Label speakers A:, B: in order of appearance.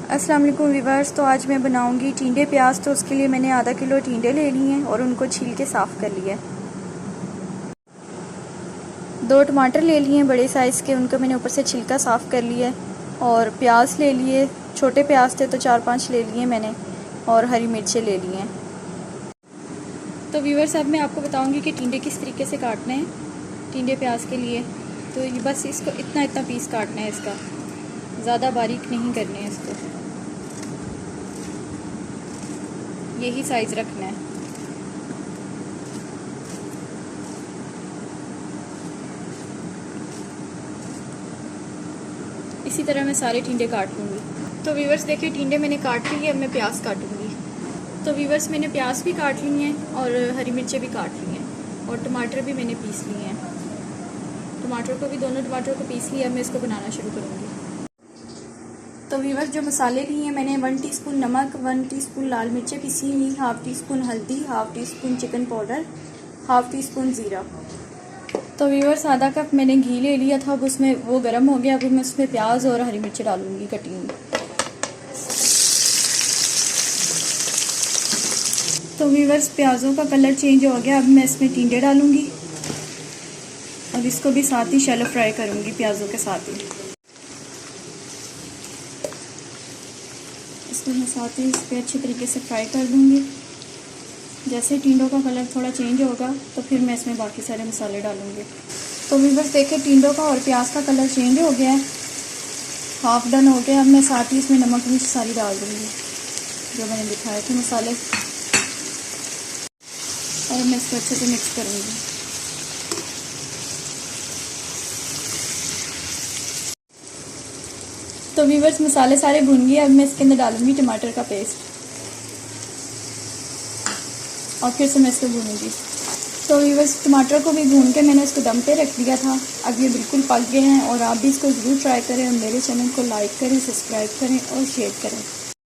A: अस्सलाम वालेकुम व्यूअर्स। तो आज मैं बनाऊंगी टिंडे प्याज। तो उसके लिए मैंने आधा किलो टिंडे ले लिए हैं और उनको छील के साफ़ कर लिया। 2 टमाटर ले लिए हैं बड़े साइज़ के, उनको मैंने ऊपर से छिलका साफ़ कर लिया। और प्याज ले लिए, छोटे प्याज थे तो 4-5 ले लिए मैंने, और हरी मिर्चें ले लिए हैं। तो व्यूअर्स अब मैं आपको बताऊंगी कि टिंडे किस तरीके से काटने हैं टिंडे प्याज के लिए। तो ये बस इसको इतना इतना पीस काटना है, इसका ज़्यादा बारीक नहीं करने हैं, इसको यही साइज़ रखना है। इसी तरह मैं सारे टिंडे काट लूँगी। तो व्यूअर्स देखिए टिंडे मैंने काट लिए, अब मैं प्याज काटूँगी। तो व्यूअर्स मैंने प्याज भी काट ली हैं और हरी मिर्चें भी काट ली हैं और टमाटर भी मैंने पीस लिए हैं। टमाटर को भी, दोनों टमाटर को पीस लिया। अब मैं इसको बनाना शुरू करूँगी। तो व्यूअर्स जो मसाले लिए हैं मैंने 1 टीस्पून नमक, 1 टीस्पून लाल मिर्चें पीसी हुई, 1/2 टीस्पून हल्दी, 1/2 टीस्पून चिकन पाउडर, 1/2 टीस्पून ज़ीरा। तो व्यूअर्स आधा कप मैंने घी ले लिया था, अब उसमें वो गर्म हो गया। अब मैं उसमें प्याज और हरी मिर्चें डालूंगी कटी हुई। तो व्यूअर्स प्याज़ों का कलर चेंज हो गया। अब मैं इसमें टिंडे डालूंगी और इसको भी साथ ही शैलो फ्राई करूंगी प्याज़ों के साथ ही। इसको मैं साथ ही इस पर अच्छे तरीके से फ्राई कर दूंगी। जैसे टिंडों का कलर थोड़ा चेंज होगा तो फिर मैं इसमें बाकी सारे मसाले डालूंगी। तो व्यूअर्स देखिए टिंडों का और प्याज का कलर चेंज हो गया है, हाफ डन हो गया। अब मैं साथ ही इसमें नमक मिर्च सारी डाल दूंगी जो मैंने दिखाए थे मसाले, और मैं इसको अच्छे से मिक्स करूंगी। तो व्यूअर्स मसाले सारे भुन गए। अब मैं इसके अंदर डालूंगी टमाटर का पेस्ट और फिर से मैं इसको भूनूंगी। तो व्यूअर्स टमाटर को भी भून के मैंने इसको दम पे रख दिया था। अब ये बिल्कुल पक गए हैं और आप भी इसको ज़रूर ट्राई करें और मेरे चैनल को लाइक करें, सब्सक्राइब करें और शेयर करें।